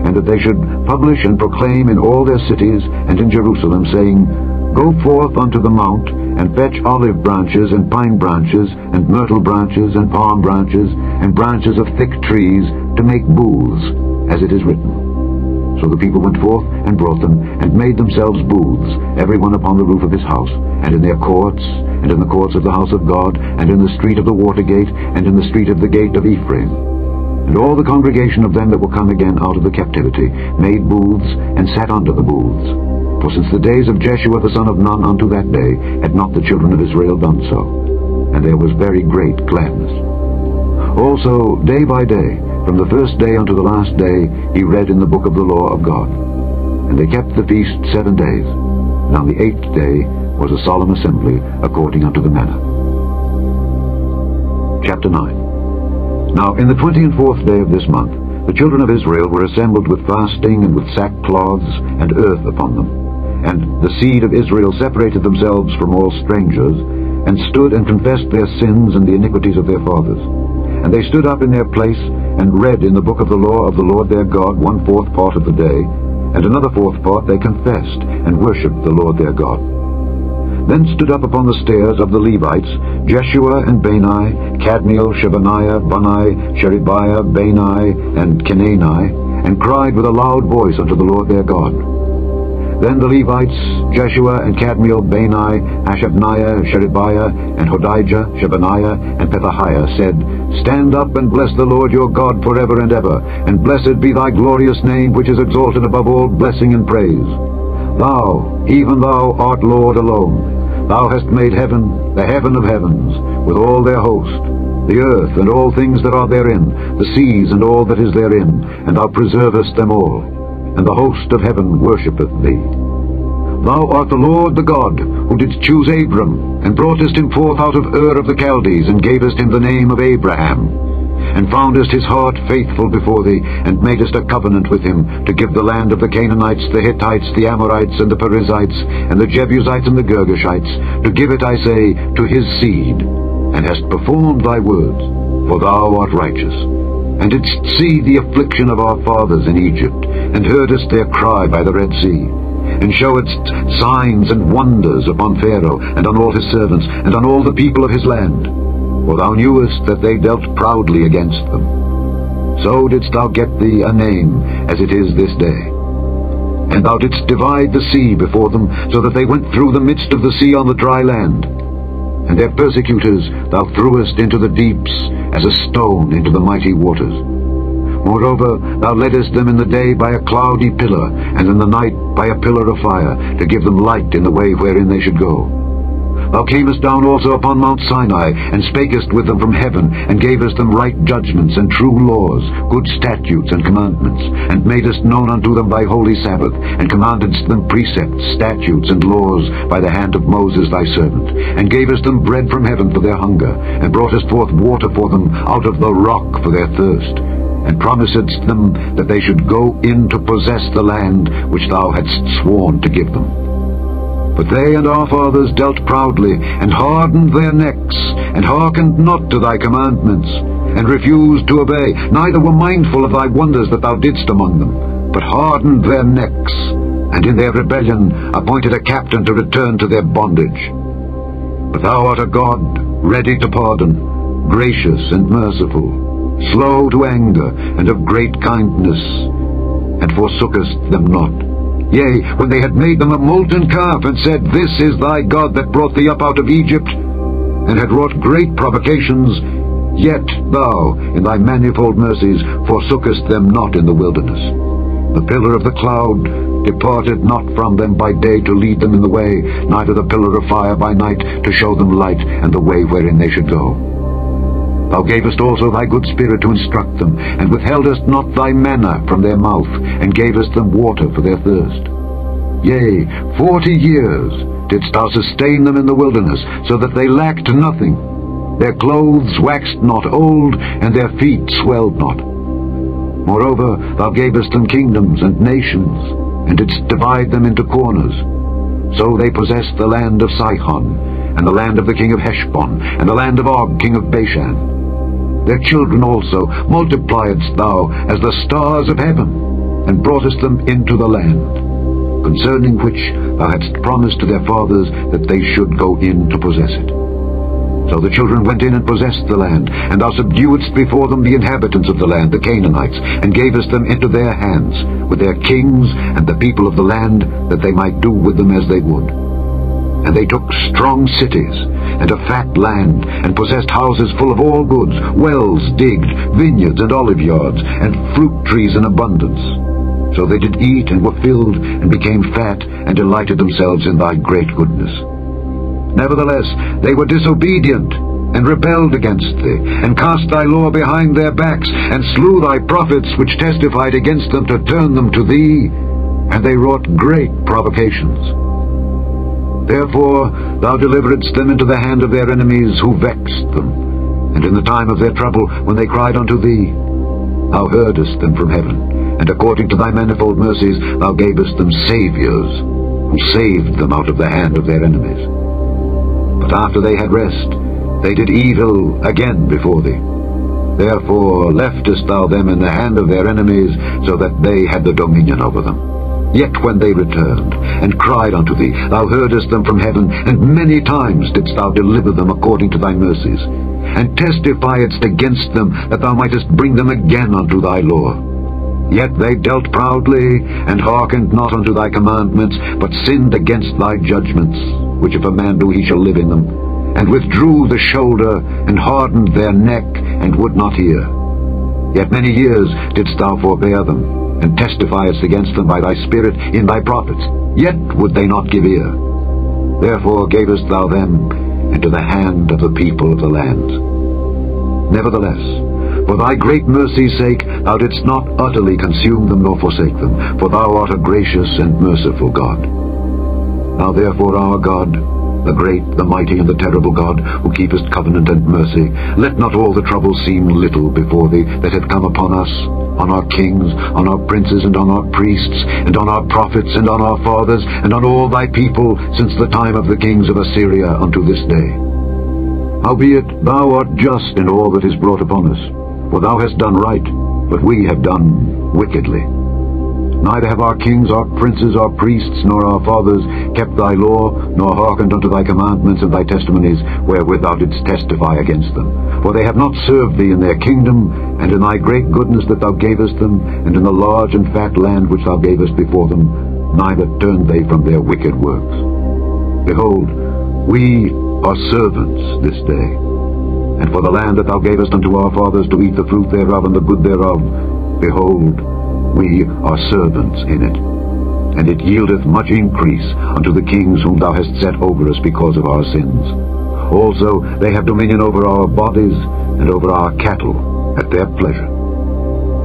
and that they should publish and proclaim in all their cities and in Jerusalem, saying, Go forth unto the mount, and fetch olive branches and pine branches and myrtle branches and palm branches and branches of thick trees, to make booths, as it is written. So the people went forth and brought them, and made themselves booths, every one upon the roof of his house, and in their courts, and in the courts of the house of God, and in the street of the water gate, and in the street of the gate of Ephraim. And all the congregation of them that were come again out of the captivity made booths, and sat under the booths. For since the days of Jeshua the son of Nun unto that day had not the children of Israel done so. and there was very great gladness. Also, day by day, from the first day unto the last day, he read in the book of the law of God. And they kept the feast 7 days, and on the 8th day was a solemn assembly according unto the manner. Chapter 9. Now in the 24th day of this month, the children of Israel were assembled with fasting and with sackcloths and earth upon them. And the seed of Israel separated themselves from all strangers, and stood and confessed their sins and the iniquities of their fathers. And they stood up in their place, and read in the book of the law of the Lord their God 1/4 part of the day, and another 4th part they confessed, and worshipped the Lord their God. Then stood up upon the stairs of the Levites Jeshua and Bani, Kadmiel, Shebaniah, Bunni, Sherebiah, Bani, and Kenani, and cried with a loud voice unto the Lord their God. Then the Levites, Jeshua and Kadmiel, Bani, Hashabniah, Sherebiah, and Hodijah, Shebaniah, and Pethahiah, said, Stand up and bless the Lord your God forever and ever, and blessed be thy glorious name, which is exalted above all blessing and praise. Thou, even thou, art Lord alone. Thou hast made heaven, the heaven of heavens, with all their host, the earth and all things that are therein, the seas and all that is therein, and thou preservest them all. And the host of heaven worshippeth thee. Thou art the Lord the God, who didst choose Abram, and broughtest him forth out of Ur of the Chaldees, and gavest him the name of Abraham, and foundest his heart faithful before thee, and madest a covenant with him, to give the land of the Canaanites, the Hittites, the Amorites, and the Perizzites, and the Jebusites, and the Girgashites, to give it, I say, to his seed, and hast performed thy words, for thou art righteous, and didst see the affliction of our fathers in Egypt, and heardest their cry by the Red Sea, and showedst signs and wonders upon Pharaoh, and on all his servants, and on all the people of his land. For thou knewest that they dealt proudly against them. So didst thou get thee a name, as it is this day. And thou didst divide the sea before them, so that they went through the midst of the sea on the dry land. And their persecutors thou threwest into the deeps, as a stone into the mighty waters. Moreover, thou leddest them in the day by a cloudy pillar, and in the night by a pillar of fire, to give them light in the way wherein they should go. Thou camest down also upon Mount Sinai, and spakest with them from heaven, and gavest them right judgments and true laws, good statutes and commandments, and madest known unto them thy holy Sabbath, and commandedst them precepts, statutes, and laws by the hand of Moses thy servant, and gavest them bread from heaven for their hunger, and broughtest forth water for them out of the rock for their thirst, and promisedst them that they should go in to possess the land which thou hadst sworn to give them. But they and our fathers dealt proudly, and hardened their necks, and hearkened not to thy commandments, and refused to obey, neither were mindful of thy wonders that thou didst among them, but hardened their necks, and in their rebellion appointed a captain to return to their bondage. But thou art a God ready to pardon, gracious and merciful, slow to anger, and of great kindness, and forsookest them not. Yea, when they had made them a molten calf, and said, This is thy God that brought thee up out of Egypt, and had wrought great provocations, yet thou, in thy manifold mercies, forsookest them not in the wilderness. The pillar of the cloud departed not from them by day to lead them in the way, neither the pillar of fire by night to show them light and the way wherein they should go. Thou gavest also thy good Spirit to instruct them, and withheldest not thy manna from their mouth, and gavest them water for their thirst. Yea, 40 years didst thou sustain them in the wilderness, so that they lacked nothing. Their clothes waxed not old, and their feet swelled not. Moreover, thou gavest them kingdoms and nations, and didst divide them into corners. So they possessed the land of Sihon, and the land of the king of Heshbon, and the land of Og, king of Bashan. Their children also multipliedst thou as the stars of heaven, and broughtest them into the land, concerning which thou hadst promised to their fathers that they should go in to possess it. So the children went in and possessed the land, and thou subduedst before them the inhabitants of the land, the Canaanites, and gavest them into their hands, with their kings and the people of the land, that they might do with them as they would. And they took strong cities, and a fat land, and possessed houses full of all goods, wells digged, vineyards and olive yards, and fruit trees in abundance. So they did eat, and were filled, and became fat, and delighted themselves in thy great goodness. Nevertheless, they were disobedient, and rebelled against thee, and cast thy law behind their backs, and slew thy prophets which testified against them to turn them to thee, and they wrought great provocations. Therefore thou deliveredst them into the hand of their enemies who vexed them, and in the time of their trouble, when they cried unto thee, thou heardest them from heaven, and according to thy manifold mercies thou gavest them saviors, who saved them out of the hand of their enemies. But after they had rest, they did evil again before thee. Therefore leftest thou them in the hand of their enemies, so that they had the dominion over them. Yet when they returned, and cried unto thee, thou heardest them from heaven, and many times didst thou deliver them according to thy mercies, and testifiedst against them, that thou mightest bring them again unto thy law. Yet they dealt proudly, and hearkened not unto thy commandments, but sinned against thy judgments, which if a man do, he shall live in them, and withdrew the shoulder, and hardened their neck, and would not hear. Yet many years didst thou forbear them, and testifiest against them by thy Spirit in thy prophets, yet would they not give ear. Therefore gavest thou them into the hand of the people of the land. Nevertheless, for thy great mercy's sake, thou didst not utterly consume them nor forsake them, for thou art a gracious and merciful God. Now therefore, our God, the great, the mighty, and the terrible God, who keepest covenant and mercy, let not all the troubles seem little before thee that have come upon us, on our kings, on our princes, and on our priests, and on our prophets, and on our fathers, and on all thy people, since the time of the kings of Assyria unto this day. Howbeit thou art just in all that is brought upon us, for thou hast done right, but we have done wickedly. Neither have our kings, our princes, our priests, nor our fathers kept thy law, nor hearkened unto thy commandments and thy testimonies, wherewith thou didst testify against them. For they have not served thee in their kingdom, and in thy great goodness that thou gavest them, and in the large and fat land which thou gavest before them, neither turned they from their wicked works. Behold, we are servants this day, and for the land that thou gavest unto our fathers to eat the fruit thereof and the good thereof, behold, we are servants in it, and it yieldeth much increase unto the kings whom thou hast set over us because of our sins. Also they have dominion over our bodies and over our cattle at their pleasure,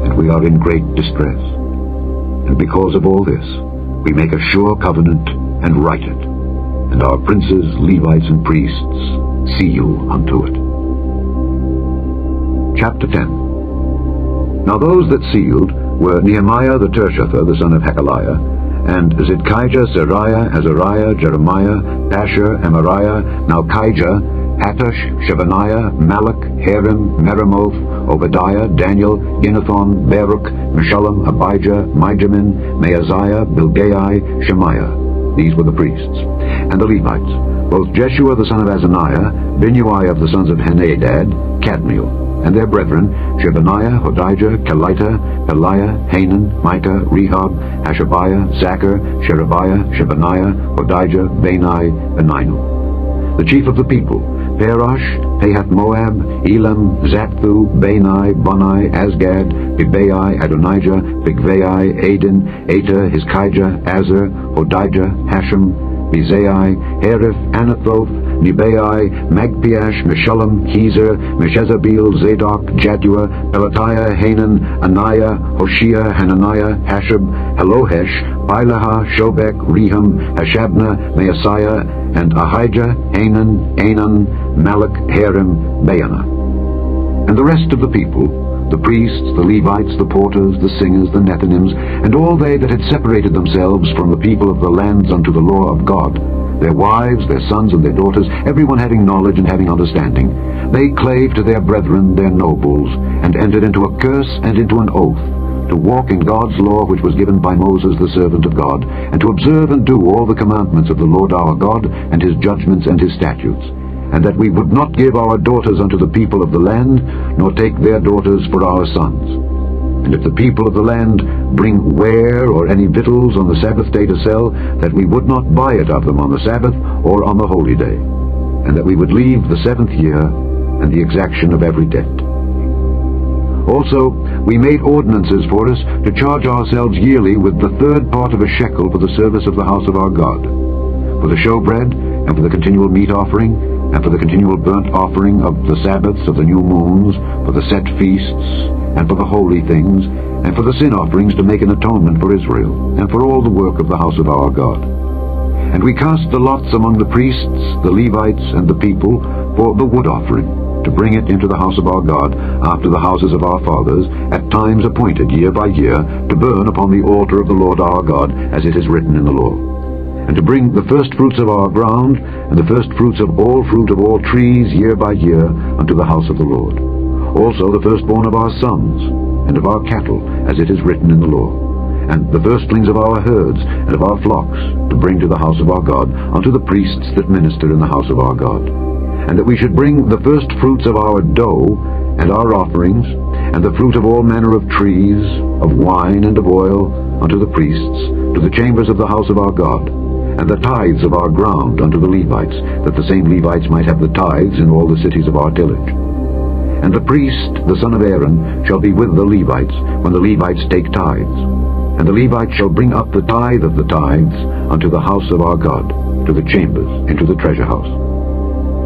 and we are in great distress. And because of all this, we make a sure covenant and write it, and our princes, Levites, and priests seal unto it. Chapter 10. Now those that sealed were Nehemiah the Tirshatha, the son of Hakaliah, and Zidkijah, Seraiah, Azariah, Jeremiah, Pashur, Amariah, Malchijah, Hattush, Shebaniah, Malach, Harim, Meremoth, Obadiah, Daniel, Ginnethon, Baruch, Meshullam, Abijah, Mijamin, Maaziah, Bilgai, Shemaiah. These were the priests. And the Levites, both Jeshua the son of Azaniah, Binnui of the sons of Henadad, Kadmiel, and their brethren, Shebaniah, Hodijah, Kelita, Eliah, Hanan, Micah, Rehob, Hashabiah, Zachar, Sherebiah, Shebaniah, Hodijah, Bani, Beninu. The chief of the people, Parash, Pahath-Moab, Elam, Zapthu, Bani, Bunai, Asgad, Bibai, Adonijah, Bigvai, Adin, Eta, Hizkijah, Azar, Hodijah, Hashem, Bezai, Herif, Anathoth, Nebai, Magpiash, Meshullam, Kezer, Meshezabeel, Zadok, Jaddua, Pelatiah, Hanan, Anaiah, Hoshea, Hananiah, Hashab, Helohesh, Bilaha, Shobek, Rehum, Hashabna, Maaseiah, and Ahijah, Hanan, Anan, Malach, Harim, Baanah. And the rest of the people, the priests, the Levites, the porters, the singers, the Nethinims, and all they that had separated themselves from the people of the lands unto the law of God, their wives, their sons, and their daughters, everyone having knowledge and having understanding, they clave to their brethren, their nobles, and entered into a curse and into an oath, to walk in God's law which was given by Moses the servant of God, and to observe and do all the commandments of the Lord our God, and his judgments and his statutes, and that we would not give our daughters unto the people of the land, nor take their daughters for our sons. And if the people of the land bring ware or any victuals on the Sabbath day to sell, that we would not buy it of them on the Sabbath or on the holy day, and that we would leave the 7th year and the exaction of every debt. Also, we made ordinances for us to charge ourselves yearly with the 3rd part of a shekel for the service of the house of our God, for the showbread, and for the continual meat offering, and for the continual burnt offering of the Sabbaths of the new moons, for the set feasts, and for the holy things, and for the sin offerings to make an atonement for Israel, and for all the work of the house of our God. And we cast the lots among the priests, the Levites, and the people for the wood offering, to bring it into the house of our God, after the houses of our fathers, at times appointed year by year, to burn upon the altar of the Lord our God, as it is written in the law. And to bring the first fruits of our ground, and the first fruits of all fruit of all trees year by year, unto the house of the Lord. Also the firstborn of our sons, and of our cattle, as it is written in the law. And the firstlings of our herds, and of our flocks, to bring to the house of our God, unto the priests that minister in the house of our God. And that we should bring the first fruits of our dough, and our offerings, and the fruit of all manner of trees, of wine and of oil, unto the priests, to the chambers of the house of our God, and the tithes of our ground unto the Levites, that the same Levites might have the tithes in all the cities of our tillage. And the priest, the son of Aaron, shall be with the Levites, when the Levites take tithes. And the Levites shall bring up the tithe of the tithes unto the house of our God, to the chambers, into the treasure house.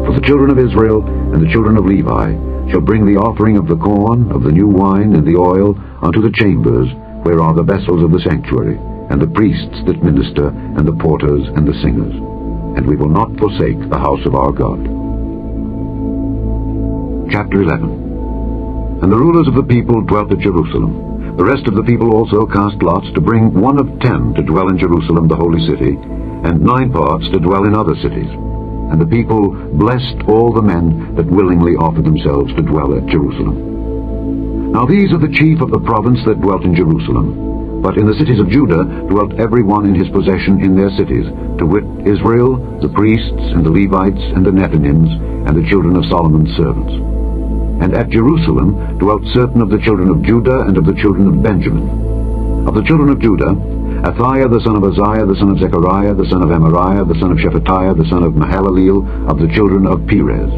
For the children of Israel and the children of Levi shall bring the offering of the corn, of the new wine, and the oil, unto the chambers, where are the vessels of the sanctuary, and the priests that minister, and the porters, and the singers. And we will not forsake the house of our God. Chapter 11. And the rulers of the people dwelt at Jerusalem. The rest of the people also cast lots to bring 1 of 10 to dwell in Jerusalem the holy city, and 9 parts to dwell in other cities. And the people blessed all the men that willingly offered themselves to dwell at Jerusalem. Now these are the chief of the province that dwelt in Jerusalem. But in the cities of Judah dwelt every one in his possession in their cities, to wit, Israel, the priests, and the Levites, and the Nethinims, and the children of Solomon's servants. And at Jerusalem dwelt certain of the children of Judah and of the children of Benjamin. Of the children of Judah, Athaiah the son of Uzziah, the son of Zechariah, the son of Amariah, the son of Shephatiah, the son of Mahalaleel, of the children of Perez.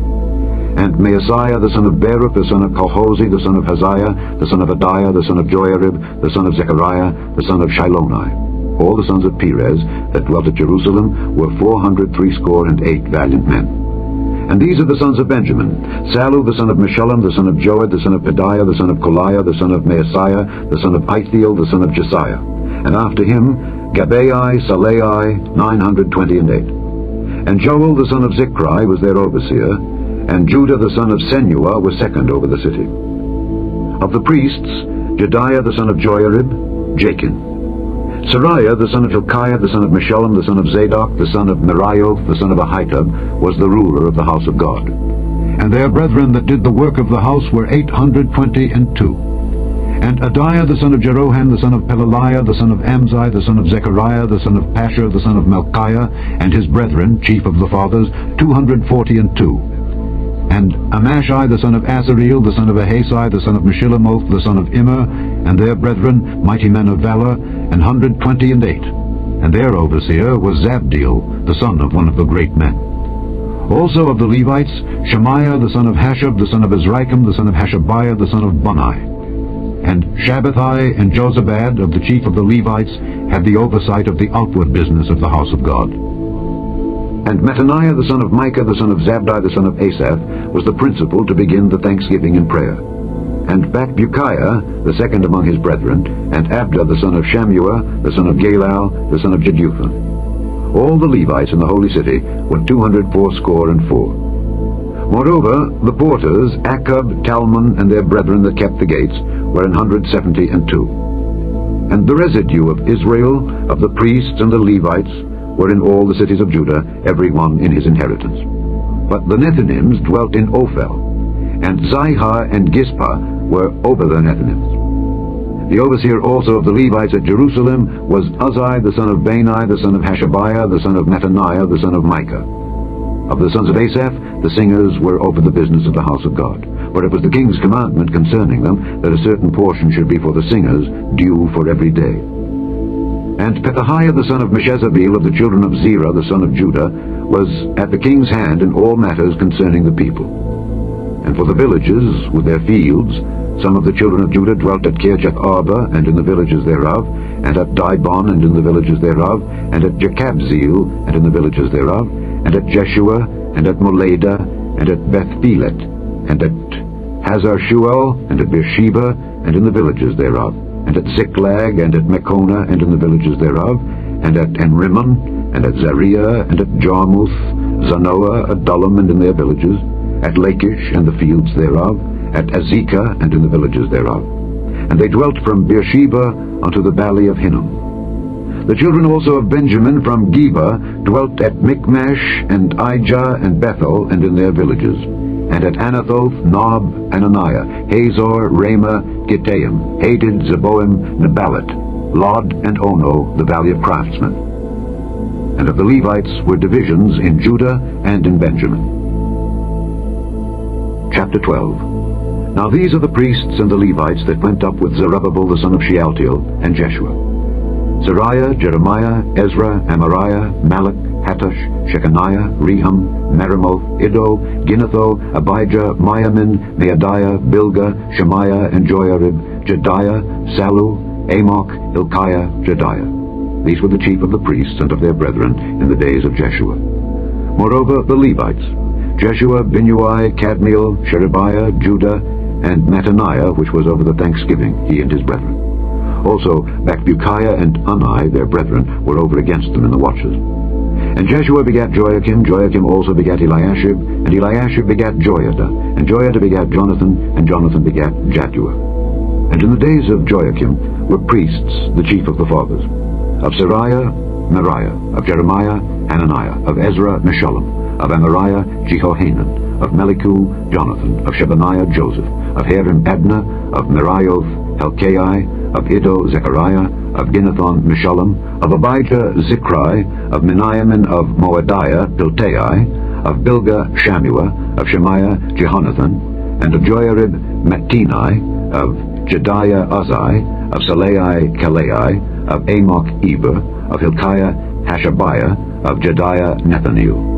And Maaseiah the son of Baruch, the son of Kolhoze, the son of Haziah, the son of Adiah, the son of Joiarib, the son of Zechariah, the son of Shiloni. All the sons of Perez that dwelt at Jerusalem were 468 valiant men. And these are the sons of Benjamin: Sallu the son of Meshullam, the son of Joed, the son of Pedaiah, the son of Koliah, the son of Maaseiah, the son of Ithiel, the son of Jesiah. And after him Gabbai, Salai, 928. And Joel the son of Zichri was their overseer, and Judah the son of Senua was second over the city. Of the priests, Jediah the son of Joiarib, Jachin. Sariah the son of Hilkiah, the son of Meshullam, the son of Zadok, the son of Merioth, the son of Ahitub, was the ruler of the house of God. And their brethren that did the work of the house were 822. And Adiah the son of Jeroham, the son of Pelaliah, the son of Amzi, the son of Zechariah, the son of Pashur, the son of Malchiah, and his brethren, chief of the fathers, 242. And Amashai the son of Azareel, the son of Ahasai, the son of Meshillamoth, the son of Immer, and their brethren, mighty men of valor, 128. And their overseer was Zabdiel, the son of one of the great men. Also of the Levites, Shemaiah the son of Hashab, the son of Azrikam, the son of Hashabiah, the son of Bunai. And Shabbathai and Jozabad of the chief of the Levites had the oversight of the outward business of the house of God. And Mattaniah the son of Micah, the son of Zabdi, the son of Asaph, was the principal to begin the thanksgiving and prayer. And Bakbukiah, the second among his brethren, and Abda the son of Shammua, the son of Galal, the son of Jeduthun. All the Levites in the holy city were 284. Moreover, the porters, Akub, Talmon, and their brethren that kept the gates, were 172. And the residue of Israel, of the priests and the Levites, were in all the cities of Judah, every one in his inheritance. But the Nethinims dwelt in Ophel, and Zihah and Gizpah were over the Nethinims. The overseer also of the Levites at Jerusalem was Uzzi the son of Bani, the son of Hashabiah, the son of Mattaniah, the son of Micah. Of the sons of Asaph, the singers were over the business of the house of God. For it was the king's commandment concerning them that a certain portion should be for the singers, due for every day. And Pethahiah the son of Meshezabeel of the children of Zerah the son of Judah was at the king's hand in all matters concerning the people. And for the villages with their fields, some of the children of Judah dwelt at Kirjath Arba and in the villages thereof, and at Dibon and in the villages thereof, and at Jekabzeel and in the villages thereof, and at Jeshua and at Molada, and at Beth-Pelet, and at Hazar-Shual, and at Beersheba, and in the villages thereof, and at Ziklag, and at Mechonah, and in the villages thereof, and at Enrimmon, and at Zariah, and at Jarmuth, Zanoah, Adullam, and in their villages, at Lachish, and the fields thereof, at Azekah, and in the villages thereof. And they dwelt from Beersheba unto the valley of Hinnom. The children also of Benjamin from Geba dwelt at Michmash, and Ijah, and Bethel, and in their villages, and at Anathoth, Nob, Ananiah, Hazor, Ramah, Gittaim, Hadid, Zeboim, Neballat, Lod, and Ono, the valley of craftsmen. And of the Levites were divisions in Judah and in Benjamin. Chapter 12. Now these are the priests and the Levites that went up with Zerubbabel the son of Shealtiel, and Jeshua: Seraiah, Jeremiah, Ezra, Amariah, Malach, Hattush, Shechaniah, Rehum, Meremoth, Iddo, Ginnetho, Abijah, Miamin, Maadiah, Bilgah, Shemaiah, and Joiarib, Jediah, Sallu, Amok, Hilkiah, Jediah. These were the chief of the priests and of their brethren in the days of Jeshua. Moreover, the Levites: Jeshua, Binnui, Kadmiel, Sherebiah, Judah, and Mattaniah, which was over the thanksgiving, he and his brethren. Also Bakbukiah and Unai, their brethren, were over against them in the watches. And Jeshua begat Joachim, Joachim also begat Eliashib, and Eliashib begat Joiada, and Joiada begat Jonathan, and Jonathan begat Jaddua. And in the days of Joachim were priests, the chief of the fathers: of Seraiah, Meriah; of Jeremiah, Hananiah; of Ezra, Meshullam; of Amariah, Jehohanan; of Melichu, Jonathan; of Shebaniah, Joseph; of Harim, Adna; of Merioth, Helkai; of Iddo, Zechariah; of Ginnethon, Meshullam; of Abijah, Zichri; of Miniamin, of Moadiah, Piltai; of Bilgah, Shammua; of Shemaiah, Jehonathan; and of Joiarib, Mattenai; of Jediah, Uzzi; of Salai, Kalai; of Amok, Eber; of Hilkiah, Hashabiah; of Jediah, Nethaneel.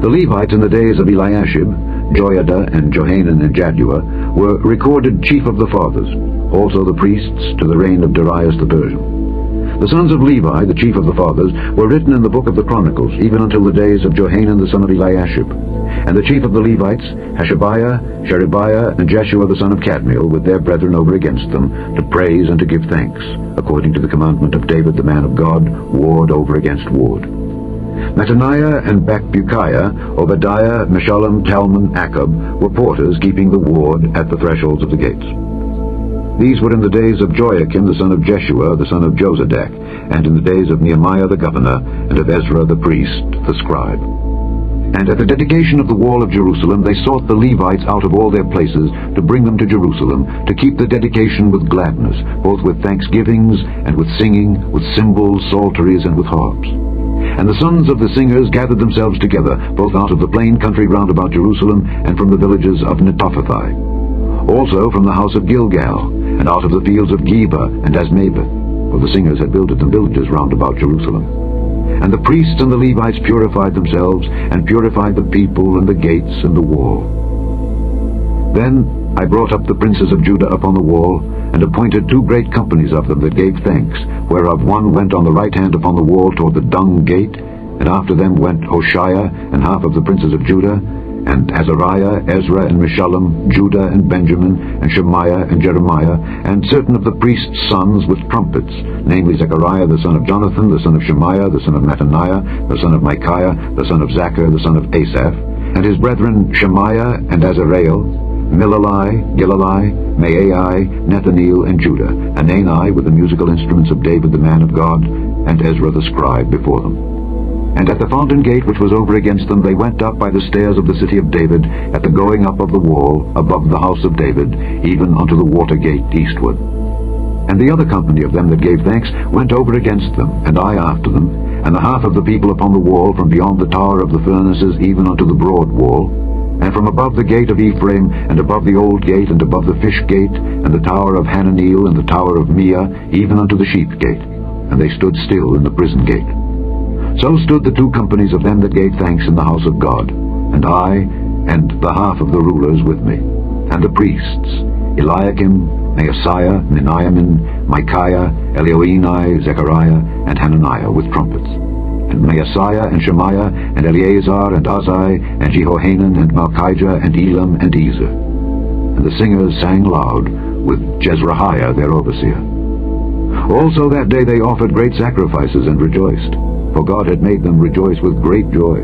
The Levites in the days of Eliashib, Joiada, and Johanan, and Jaddua, were recorded chief of the fathers, also the priests to the reign of Darius the Persian. The sons of Levi, the chief of the fathers, were written in the book of the Chronicles, even until the days of Johanan the son of Eliashib. And the chief of the Levites, Hashabiah, Sherebiah, and Jeshua the son of Kadmiel, with their brethren over against them, to praise and to give thanks, according to the commandment of David the man of God, ward over against ward. Mattaniah and Bakbukiah, Obadiah, Meshullam, Talmon, Akub, were porters keeping the ward at the thresholds of the gates. These were in the days of Joachim the son of Jeshua, the son of Jozadak, and in the days of Nehemiah the governor, and of Ezra the priest, the scribe. And at the dedication of the wall of Jerusalem they sought the Levites out of all their places to bring them to Jerusalem, to keep the dedication with gladness, both with thanksgivings, and with singing, with cymbals, psalteries, and with harps. And the sons of the singers gathered themselves together, both out of the plain country round about Jerusalem, and from the villages of Netophathi; also from the house of Gilgal, and out of the fields of Geba and Asmaveth, for the singers had builded them villages round about Jerusalem. And the priests and the Levites purified themselves, and purified the people, and the gates, and the wall. Then I brought up the princes of Judah upon the wall, and appointed 2 great companies of them that gave thanks, whereof one went on the right hand upon the wall toward the dung gate, and after them went Hoshea and half of the princes of Judah, and Azariah, Ezra, and Meshullam, Judah, and Benjamin, and Shemaiah, and Jeremiah, and certain of the priests' sons with trumpets, namely Zechariah the son of Jonathan, the son of Shemaiah, the son of Mattaniah, the son of Micaiah, the son of Zachar, the son of Asaph, and his brethren Shemaiah and Azareel, Milalai, Gilalai, Maai, Nethaneel, and Judah, and Anai with the musical instruments of David the man of God, and Ezra the scribe before them. And at the fountain gate which was over against them they went up by the stairs of the city of David, at the going up of the wall, above the house of David, even unto the water gate eastward. And the other company of them that gave thanks went over against them, and I after them, and the half of the people upon the wall, from beyond the tower of the furnaces even unto the broad wall, and from above the gate of Ephraim, and above the old gate, and above the fish gate, and the tower of Hananeel, and the tower of Meah, even unto the sheep gate. And they stood still in the prison gate. So stood the 2 companies of them that gave thanks in the house of God, and I, and the half of the rulers with me, and the priests, Eliakim, Maaseiah, Miniamin, Micaiah, Elioenai, Zechariah, and Hananiah with trumpets. and Maaseiah and Shemaiah and Eleazar and Uzzi and Jehohanan and Malchijah and Elam and Ezer. And the singers sang loud, with Jezrahiah their overseer. Also that day they offered great sacrifices and rejoiced, for God had made them rejoice with great joy.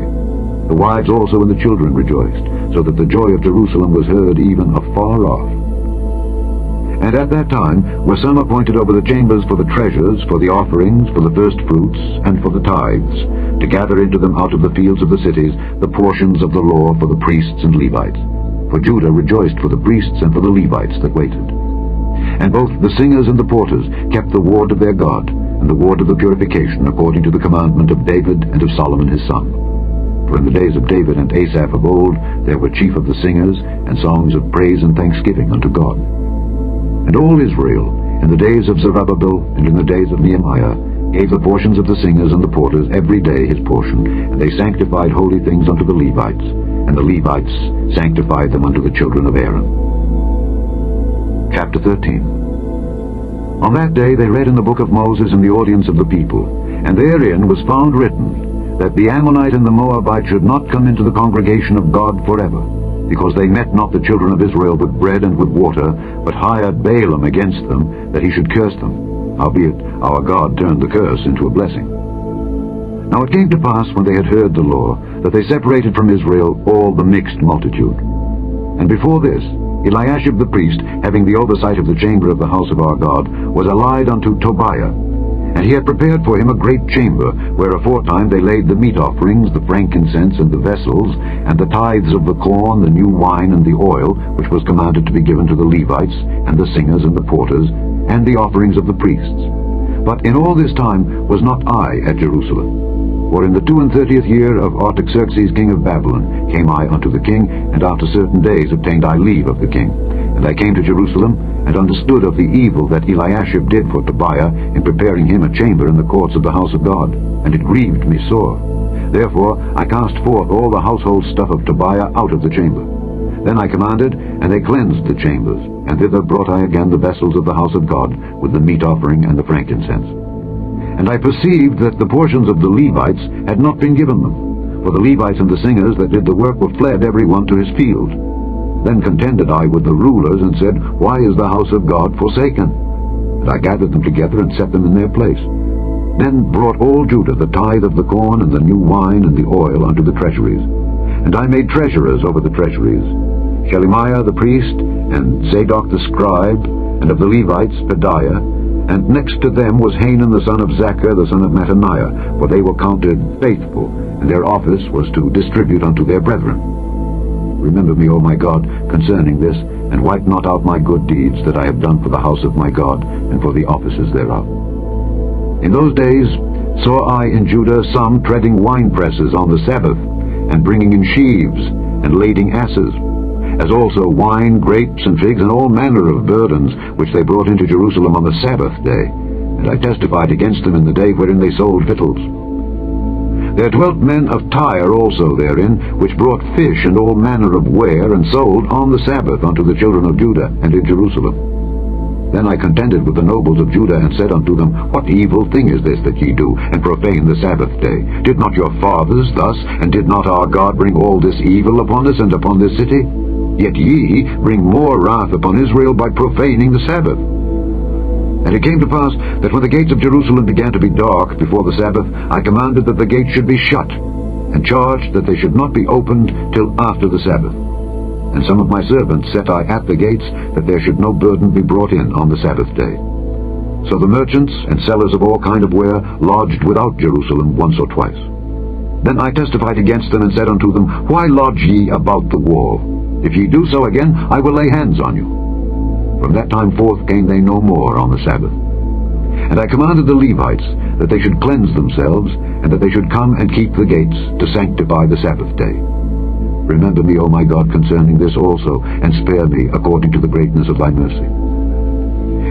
The wives also and the children rejoiced, so that the joy of Jerusalem was heard even afar off. And at that time were some appointed over the chambers for the treasures, for the offerings, for the first fruits, and for the tithes, to gather into them out of the fields of the cities the portions of the law for the priests and Levites. For Judah rejoiced for the priests and for the Levites that waited. And both the singers and the porters kept the ward of their God, and the ward of the purification, according to the commandment of David and of Solomon his son. For in the days of David and Asaph of old there were chief of the singers, and songs of praise and thanksgiving unto God. And all Israel, in the days of Zerubbabel and in the days of Nehemiah, gave the portions of the singers and the porters every day his portion, and they sanctified holy things unto the Levites, and the Levites sanctified them unto the children of Aaron. Chapter 13. On that day they read in the book of Moses in the audience of the people, and therein was found written that the Ammonite and the Moabite should not come into the congregation of God forever, because they met not the children of Israel with bread and with water, but hired Balaam against them, that he should curse them. Howbeit our God turned the curse into a blessing. Now it came to pass, when they had heard the law, that they separated from Israel all the mixed multitude. And before this, Eliashib the priest, having the oversight of the chamber of the house of our God, was allied unto Tobiah. And he had prepared for him a great chamber, where aforetime they laid the meat offerings, the frankincense, and the vessels, and the tithes of the corn, the new wine, and the oil, which was commanded to be given to the Levites, and the singers, and the porters, and the offerings of the priests. But in all this time was not I at Jerusalem. For in the 32nd year of Artaxerxes king of Babylon came I unto the king, and after certain days obtained I leave of the king. And I came to Jerusalem, and understood of the evil that Eliashib did for Tobiah in preparing him a chamber in the courts of the house of God, and it grieved me sore. Therefore I cast forth all the household stuff of Tobiah out of the chamber. Then I commanded, and they cleansed the chambers, and thither brought I again the vessels of the house of God, with the meat offering and the frankincense. And I perceived that the portions of the Levites had not been given them, for the Levites and the singers that did the work were fled every one to his field. Then contended I with the rulers, and said, Why is the house of God forsaken? And I gathered them together, and set them in their place. Then brought all Judah the tithe of the corn, and the new wine, and the oil unto the treasuries. And I made treasurers over the treasuries, Shelemiah the priest, and Zadok the scribe, and of the Levites Pedaiah, and next to them was Hanan the son of Zaccur, the son of Mattaniah, for they were counted faithful, and their office was to distribute unto their brethren. Remember me, O my God, concerning this, and wipe not out my good deeds that I have done for the house of my God, and for the offices thereof. In those days saw I in Judah some treading winepresses on the Sabbath, and bringing in sheaves, and lading asses, as also wine, grapes, and figs, and all manner of burdens, which they brought into Jerusalem on the Sabbath day. And I testified against them in the day wherein they sold victuals. There dwelt men of Tyre also therein, which brought fish and all manner of ware, and sold on the Sabbath unto the children of Judah, and in Jerusalem. Then I contended with the nobles of Judah, and said unto them, What evil thing is this that ye do, and profane the Sabbath day? Did not your fathers thus, and did not our God bring all this evil upon us and upon this city? Yet ye bring more wrath upon Israel by profaning the Sabbath. And it came to pass that when the gates of Jerusalem began to be dark before the Sabbath, I commanded that the gates should be shut, and charged that they should not be opened till after the Sabbath. And some of my servants set I at the gates, that there should no burden be brought in on the Sabbath day. So the merchants and sellers of all kind of ware lodged without Jerusalem once or twice. Then I testified against them, and said unto them, Why lodge ye about the wall? If ye do so again, I will lay hands on you. From that time forth came they no more on the Sabbath. And I commanded the Levites that they should cleanse themselves, and that they should come and keep the gates, to sanctify the Sabbath day. Remember me, O my God, concerning this also, and spare me according to the greatness of thy mercy.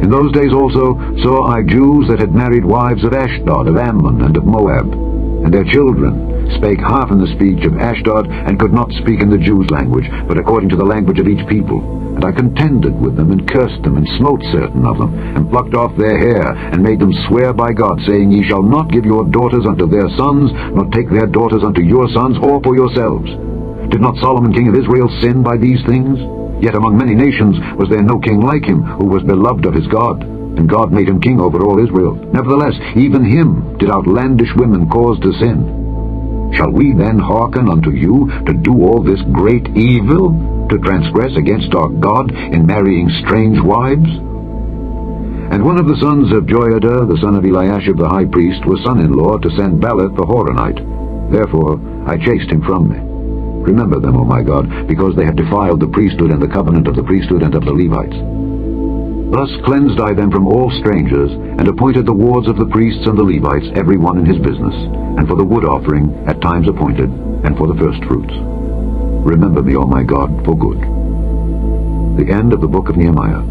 In those days also saw I Jews that had married wives of Ashdod, of Ammon, and of Moab, and their children spake half in the speech of Ashdod, and could not speak in the Jews' language, but according to the language of each people. And I contended with them, and cursed them, and smote certain of them, and plucked off their hair, and made them swear by God, saying, Ye shall not give your daughters unto their sons, nor take their daughters unto your sons, or for yourselves. Did not Solomon king of Israel sin by these things? Yet among many nations was there no king like him, who was beloved of his God. And God made him king over all Israel. Nevertheless, even him did outlandish women cause to sin. Shall we then hearken unto you to do all this great evil, to transgress against our God in marrying strange wives? And one of the sons of Joiada, the son of Eliashib the high priest, was son-in-law to Sanballat the Horonite. Therefore I chased him from me. Remember them, O my God, because they had defiled the priesthood and the covenant of the priesthood and of the Levites. Thus cleansed I them from all strangers, and appointed the wards of the priests and the Levites, every one in his business, and for the wood offering at times appointed, and for the firstfruits. Remember me, O my God, for good. The end of the book of Nehemiah.